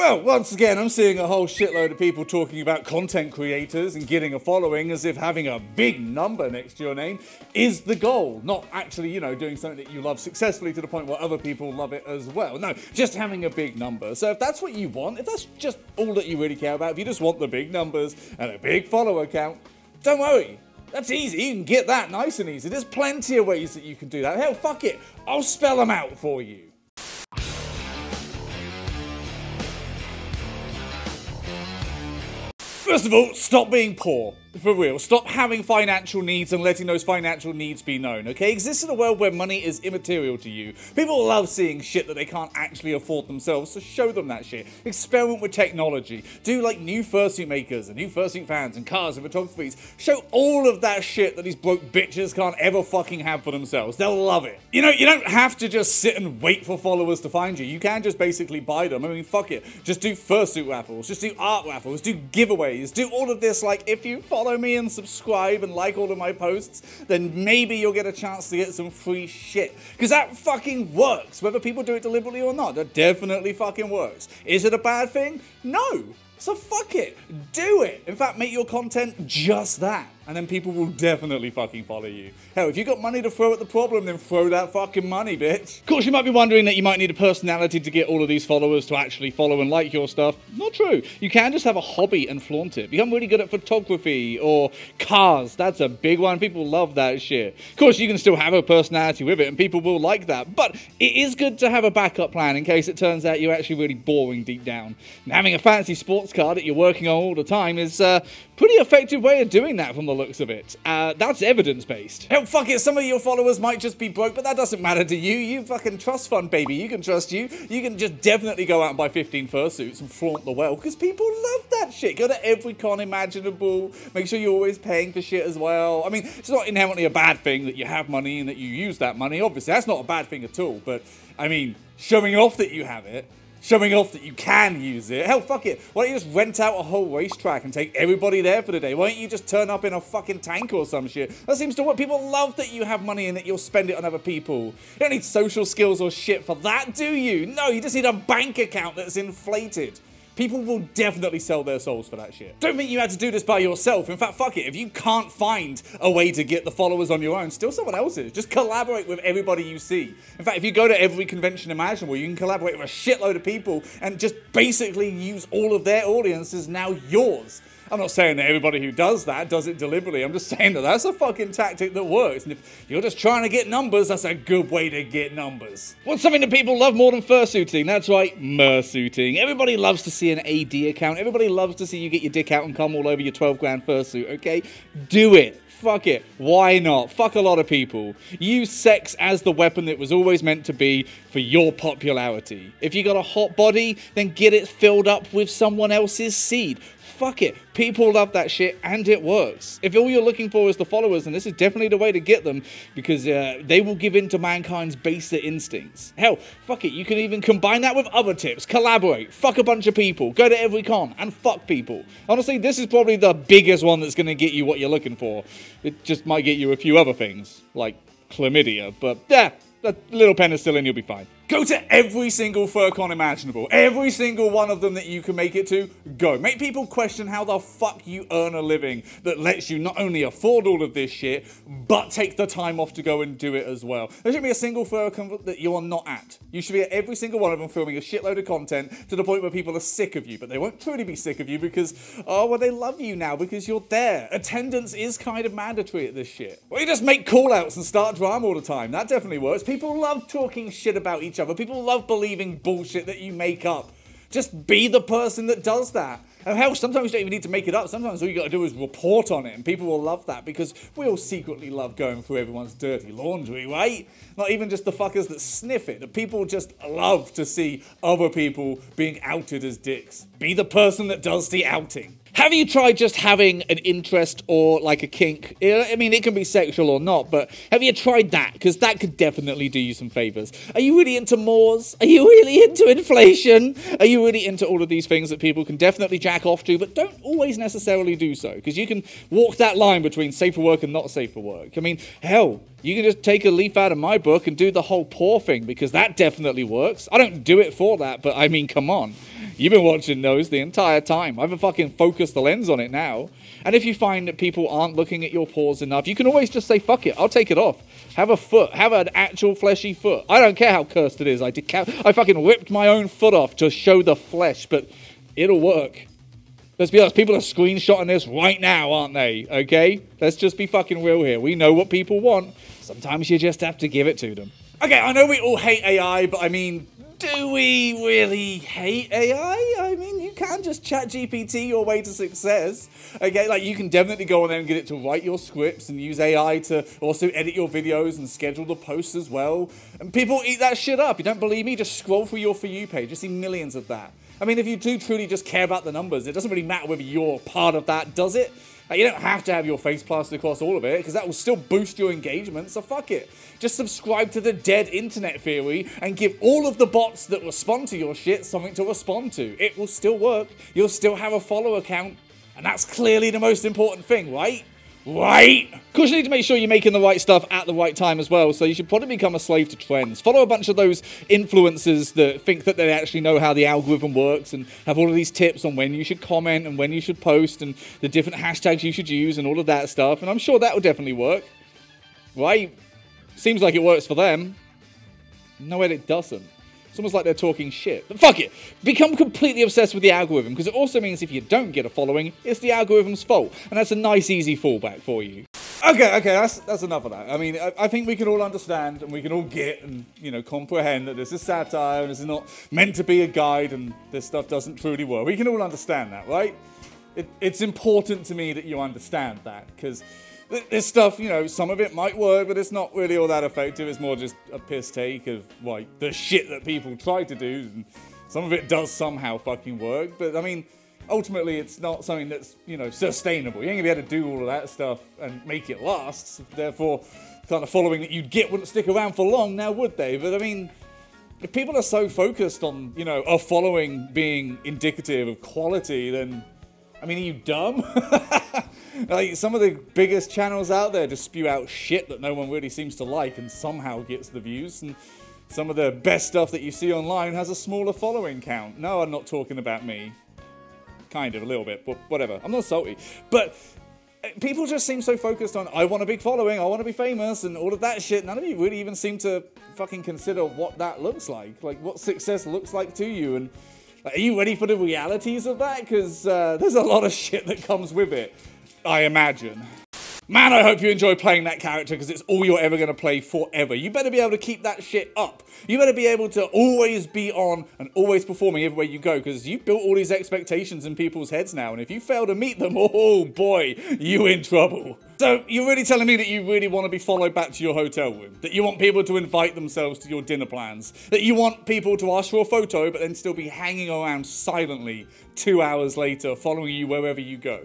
Well, once again, I'm seeing a whole shitload of people talking about content creators and getting a following as if having a big number next to your name is the goal. Not actually, you know, doing something that you love successfully to the point where other people love it as well. No, just having a big number. So if that's what you want, if that's just all that you really care about, if you just want the big numbers and a big follower count, don't worry. That's easy. You can get that nice and easy. There's plenty of ways that you can do that. Hell, fuck it. I'll spell them out for you. First of all, stop being poor. For real. Stop having financial needs and letting those financial needs be known, okay? Exist in a world where money is immaterial to you. People love seeing shit that they can't actually afford themselves, so show them that shit. Experiment with technology. Do like new fursuit makers and new fursuit fans and cars and photographies. Show all of that shit that these broke bitches can't ever fucking have for themselves. They'll love it. You know, you don't have to just sit and wait for followers to find you. You can just basically buy them. I mean, fuck it. Just do fursuit raffles. Just do art raffles. Do giveaways. Do all of this, like, if you follow me and subscribe and like all of my posts, then maybe you'll get a chance to get some free shit. Because that fucking works, whether people do it deliberately or not. That definitely fucking works. Is it a bad thing? No. So fuck it. Do it. In fact, make your content just that. And then people will definitely fucking follow you. Hell, if you got money to throw at the problem, then throw that fucking money, bitch. Of course, you might be wondering that you might need a personality to get all of these followers to actually follow and like your stuff. Not true. You can just have a hobby and flaunt it. Become really good at photography or cars. That's a big one. People love that shit. Of course, you can still have a personality with it, and people will like that. But it is good to have a backup plan in case it turns out you're actually really boring deep down. And having a fancy sports car that you're working on all the time is a pretty effective way of doing that from the looks of it. That's evidence-based. Hell, fuck it, some of your followers might just be broke, but that doesn't matter to you. You fucking trust fund, baby. You can trust you. You can just definitely go out and buy 15 fursuits and flaunt the wealth, because people love that shit. Go to every con imaginable. Make sure you're always paying for shit as well. I mean, it's not inherently a bad thing that you have money and that you use that money. Obviously, that's not a bad thing at all, but, I mean, showing off that you have it, showing off that you can use it. Hell, fuck it. Why don't you just rent out a whole racetrack and take everybody there for the day? Why don't you just turn up in a fucking tank or some shit? That seems to work. People love that you have money and that you'll spend it on other people. You don't need social skills or shit for that, do you? No, you just need a bank account that's inflated. People will definitely sell their souls for that shit. Don't think you had to do this by yourself. In fact, fuck it. If you can't find a way to get the followers on your own, steal someone else's. Just collaborate with everybody you see. In fact, if you go to every convention imaginable, you can collaborate with a shitload of people and just basically use all of their audiences now yours. I'm not saying that everybody who does that does it deliberately. I'm just saying that that's a fucking tactic that works. And if you're just trying to get numbers, that's a good way to get numbers. What's something that people love more than fursuiting? That's right, mersuiting. Everybody loves to see an AD account. Everybody loves to see you get your dick out and come all over your 12 grand fursuit, okay? Do it. Fuck it. Why not? Fuck a lot of people. Use sex as the weapon that was always meant to be for your popularity. If you got a hot body, then get it filled up with someone else's seed. Fuck it. People love that shit, and it works. If all you're looking for is the followers, then this is definitely the way to get them, because they will give in to mankind's baser instincts. Hell, fuck it. You can even combine that with other tips. Collaborate. Fuck a bunch of people. Go to every con and fuck people. Honestly, this is probably the biggest one that's going to get you what you're looking for. It just might get you a few other things, like chlamydia, but yeah, a little penicillin, you'll be fine. Go to every single furcon imaginable. Every single one of them that you can make it to, go. Make people question how the fuck you earn a living that lets you not only afford all of this shit, but take the time off to go and do it as well. There shouldn't be a single furcon that you are not at. You should be at every single one of them filming a shitload of content to the point where people are sick of you, but they won't truly be sick of you because, oh, well, they love you now because you're there. Attendance is kind of mandatory at this shit. Or you just make call-outs and start drama all the time. That definitely works. People love talking shit about each other. People love believing bullshit that you make up. Just be the person that does that. And hell, sometimes you don't even need to make it up. Sometimes all you gotta do is report on it, and people will love that because we all secretly love going through everyone's dirty laundry, right? Not even just the fuckers that sniff it. The people just love to see other people being outed as dicks. Be the person that does the outing. Have you tried just having an interest or like a kink? I mean, it can be sexual or not, but have you tried that? Because that could definitely do you some favors. Are you really into Moors? Are you really into inflation? Are you really into all of these things that people can definitely jack off to, but don't always necessarily do so? Because you can walk that line between safe for work and not safe for work. I mean, hell, you can just take a leaf out of my book and do the whole poor thing, because that definitely works. I don't do it for that, but I mean, come on. You've been watching those the entire time. I've fucking focused the lens on it now. And if you find that people aren't looking at your paws enough, you can always just say, fuck it, I'll take it off. Have a foot. Have an actual fleshy foot. I don't care how cursed it is. I fucking ripped my own foot off to show the flesh, but it'll work. Let's be honest, people are screenshotting this right now, aren't they? Okay? Let's just be fucking real here. We know what people want. Sometimes you just have to give it to them. Okay, I know we all hate AI, but I mean, do we really hate AI? I mean, you can just chat GPT your way to success. Okay, like you can definitely go on there and get it to write your scripts and use AI to also edit your videos and schedule the posts as well. And people eat that shit up. You don't believe me? Just scroll through your For You page. You see millions of that. I mean, if you do truly just care about the numbers, it doesn't really matter whether you're part of that, does it? Like, you don't have to have your face plastered across all of it, because that will still boost your engagement, so fuck it. Just subscribe to the dead internet theory and give all of the bots that respond to your shit something to respond to. It will still work. You'll still have a follower count, and that's clearly the most important thing, right? Right? Of course, you need to make sure you're making the right stuff at the right time as well, so you should probably become a slave to trends. Follow a bunch of those influencers that think that they actually know how the algorithm works and have all of these tips on when you should comment and when you should post and the different hashtags you should use and all of that stuff, and I'm sure that will definitely work. Right? Seems like it works for them. No, it doesn't. It's almost like they're talking shit. But fuck it. Become completely obsessed with the algorithm, because it also means if you don't get a following, it's the algorithm's fault. And that's a nice, easy fallback for you. Okay, that's enough of that. I mean, I think we can all understand and we can all get and, you know, comprehend that this is satire and this is not meant to be a guide and this stuff doesn't truly work. We can all understand that, right? It's important to me that you understand that, because this stuff, you know, some of it might work, but it's not really all that effective. It's more just a piss take of, like, the shit that people try to do. And some of it does somehow fucking work. But, I mean, ultimately, it's not something that's, you know, sustainable. You ain't gonna be able to do all of that stuff and make it last. Therefore, the kind of following that you'd get wouldn't stick around for long, now would they? But, I mean, if people are so focused on, you know, a following being indicative of quality, then, I mean, are you dumb? Like, some of the biggest channels out there just spew out shit that no one really seems to like and somehow gets the views. And some of the best stuff that you see online has a smaller following count. No, I'm not talking about me. Kind of, a little bit, but whatever. I'm not salty. But people just seem so focused on, I want a big following, I want to be famous, and all of that shit. None of you really even seem to fucking consider what that looks like what success looks like to you. And are you ready for the realities of that? Because there's a lot of shit that comes with it, I imagine. Man, I hope you enjoy playing that character, because it's all you're ever going to play forever. You better be able to keep that shit up. You better be able to always be on and always performing everywhere you go, because you've built all these expectations in people's heads now, and if you fail to meet them, oh boy, you in trouble. So, you're really telling me that you really want to be followed back to your hotel room? That you want people to invite themselves to your dinner plans? That you want people to ask for a photo, but then still be hanging around silently 2 hours later, following you wherever you go?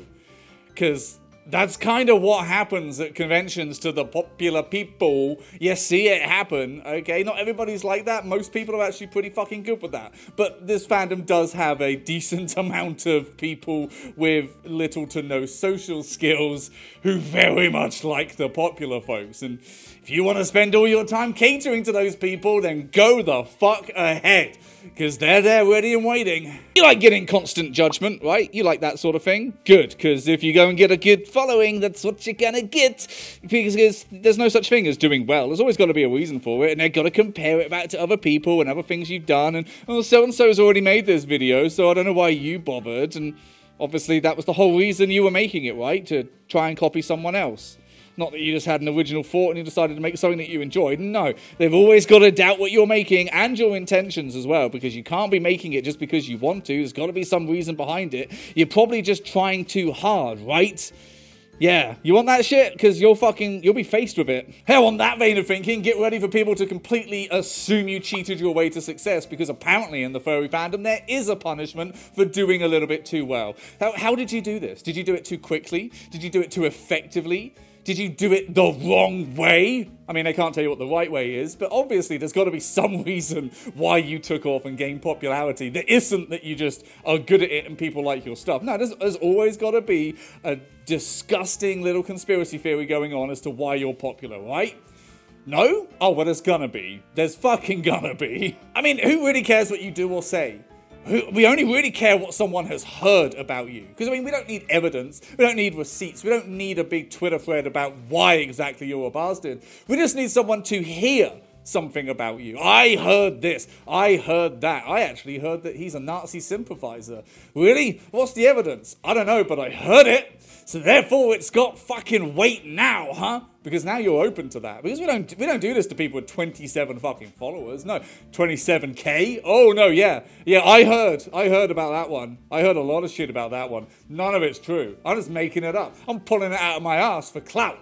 Because that's kind of what happens at conventions to the popular people. You see it happen, okay? Not everybody's like that. Most people are actually pretty fucking good with that. But this fandom does have a decent amount of people with little to no social skills who very much like the popular folks. And if you want to spend all your time catering to those people, then go the fuck ahead. Because they're there ready and waiting. You like getting constant judgment, right? You like that sort of thing? Good, because if you go and get a good following, that's what you're gonna get. Because there's no such thing as doing well. There's always got to be a reason for it, and they've got to compare it back to other people and other things you've done. And, oh, so-and-so's already made this video, so I don't know why you bothered. And obviously that was the whole reason you were making it, right? To try and copy someone else. Not that you just had an original thought and you decided to make something that you enjoyed. No, they've always got to doubt what you're making and your intentions as well, because you can't be making it just because you want to. There's got to be some reason behind it. You're probably just trying too hard, right? Yeah, you want that shit? Because you'll be faced with it. Hell, on that vein of thinking, get ready for people to completely assume you cheated your way to success, because apparently in the furry fandom there is a punishment for doing a little bit too well. How did you do this? Did you do it too quickly? Did you do it too effectively? Did you do it the wrong way? I mean, I can't tell you what the right way is, but obviously there's got to be some reason why you took off and gained popularity. There isn't that you just are good at it and people like your stuff. No, there's always got to be a disgusting little conspiracy theory going on as to why you're popular, right? No? Oh, well, there's gonna be. There's fucking gonna be. I mean, who really cares what you do or say? We only really care what someone has heard about you. Because, I mean, we don't need evidence. We don't need receipts. We don't need a big Twitter thread about why exactly you're a bastard. We just need someone to hear something about you. I heard this. I heard that. I actually heard that he's a Nazi sympathizer. Really? What's the evidence? I don't know, but I heard it. So therefore, it's got fucking weight now, huh? Because now you're open to that. Because we don't do this to people with 27 fucking followers. No, 27K. Oh no, yeah, I heard about that one. I heard a lot of shit about that one. None of it's true. I'm just making it up. I'm pulling it out of my ass for clout.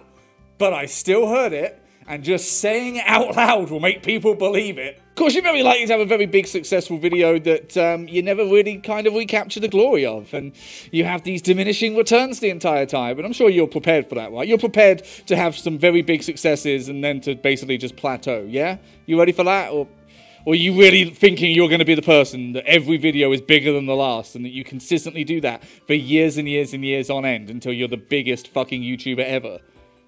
But I still heard it, and just saying it out loud will make people believe it. Of course, you're very likely to have a very big, successful video that you never really kind of recapture the glory of, and you have these diminishing returns the entire time, and I'm sure you're prepared for that, right? You're prepared to have some very big successes and then to basically just plateau, yeah? You ready for that? Or are you really thinking you're going to be the person that every video is bigger than the last and that you consistently do that for years and years and years on end until you're the biggest fucking YouTuber ever?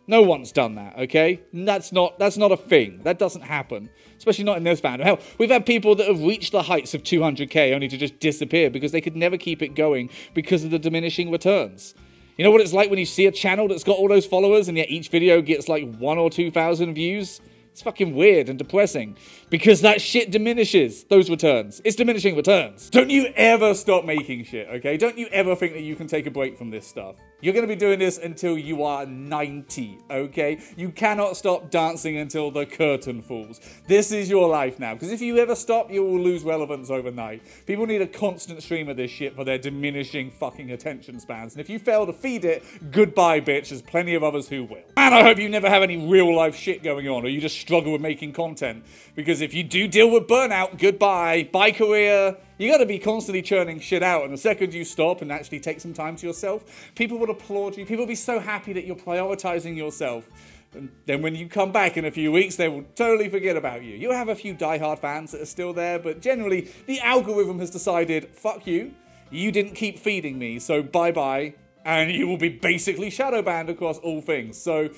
No one's done that, okay? That's not a thing. That doesn't happen. Especially not in this fandom. Hell, we've had people that have reached the heights of 200k only to just disappear because they could never keep it going because of the diminishing returns. You know what it's like when you see a channel that's got all those followers and yet each video gets like 1,000 or 2,000 views? It's fucking weird and depressing because that shit diminishes those returns. It's diminishing returns. Don't you ever stop making shit, okay? Don't you ever think that you can take a break from this stuff. You're going to be doing this until you are 90, okay? You cannot stop dancing until the curtain falls. This is your life now, because if you ever stop, you will lose relevance overnight. People need a constant stream of this shit for their diminishing fucking attention spans, and if you fail to feed it, goodbye, bitch. There's plenty of others who will. And I hope you never have any real-life shit going on, or you just struggle with making content, because if you do deal with burnout, goodbye, bye career. You gotta be constantly churning shit out, and the second you stop and actually take some time to yourself, people will applaud you. People will be so happy that you're prioritizing yourself. And then when you come back in a few weeks, they will totally forget about you. You'll have a few diehard fans that are still there, but generally, the algorithm has decided, fuck you, you didn't keep feeding me, so bye-bye, and you will be basically shadow banned across all things. So,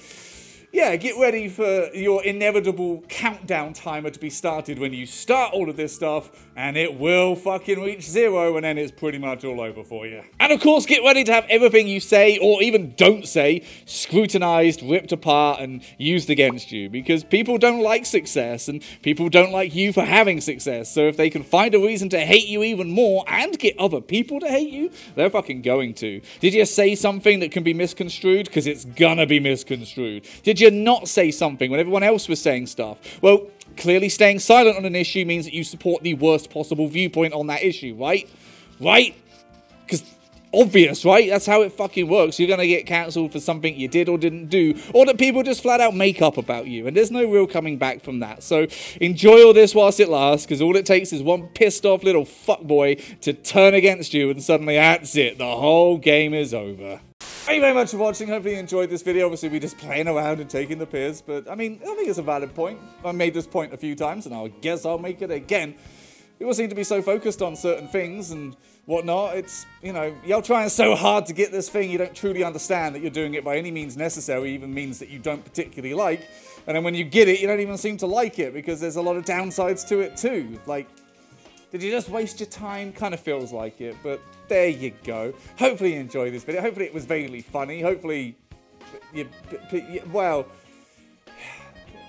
yeah, get ready for your inevitable countdown timer to be started when you start all of this stuff, and it will fucking reach 0, and then it's pretty much all over for you. And of course, get ready to have everything you say, or even don't say, scrutinized, ripped apart, and used against you, because people don't like success, and people don't like you for having success, so if they can find a reason to hate you even more, and get other people to hate you, they're fucking going to. Did you say something that can be misconstrued? Because it's gonna be misconstrued. Did you not say something when everyone else was saying stuff? Well, clearly staying silent on an issue means that you support the worst possible viewpoint on that issue, right? Right? Because obvious, right? That's how it fucking works. You're going to get cancelled for something you did or didn't do, or that people just flat out make up about you, and there's no real coming back from that. So enjoy all this whilst it lasts, because all it takes is one pissed off little fuckboy to turn against you, and suddenly that's it. The whole game is over. Thank you very much for watching. Hopefully you enjoyed this video. Obviously, we're just playing around and taking the piss, but I mean, I think it's a valid point. I made this point a few times, and I guess I'll make it again. People seem to be so focused on certain things and whatnot. It's, you know, you're trying so hard to get this thing, you don't truly understand that you're doing it by any means necessary, even means that you don't particularly like. And then when you get it, you don't even seem to like it, because there's a lot of downsides to it too. Like, did you just waste your time? Kind of feels like it, but there you go. Hopefully you enjoyed this video. Hopefully it was vaguely funny. Hopefully, well,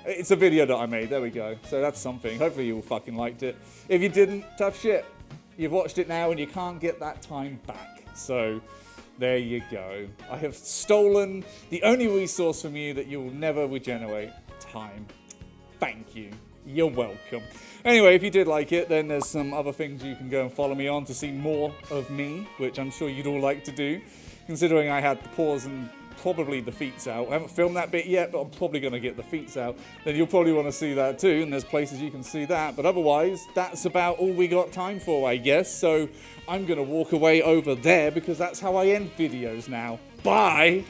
it's a video that I made. There we go. So that's something. Hopefully you all fucking liked it. If you didn't, tough shit. You've watched it now and you can't get that time back. So there you go. I have stolen the only resource from you that you will never regenerate. Time. Thank you. You're welcome. Anyway, if you did like it, then there's some other things you can go and follow me on to see more of me, which I'm sure you'd all like to do, considering I had the paws and probably the feets out. I haven't filmed that bit yet, but I'm probably going to get the feets out. Then you'll probably want to see that too, and there's places you can see that. But otherwise, that's about all we got time for, I guess. So I'm going to walk away over there, because that's how I end videos now. Bye!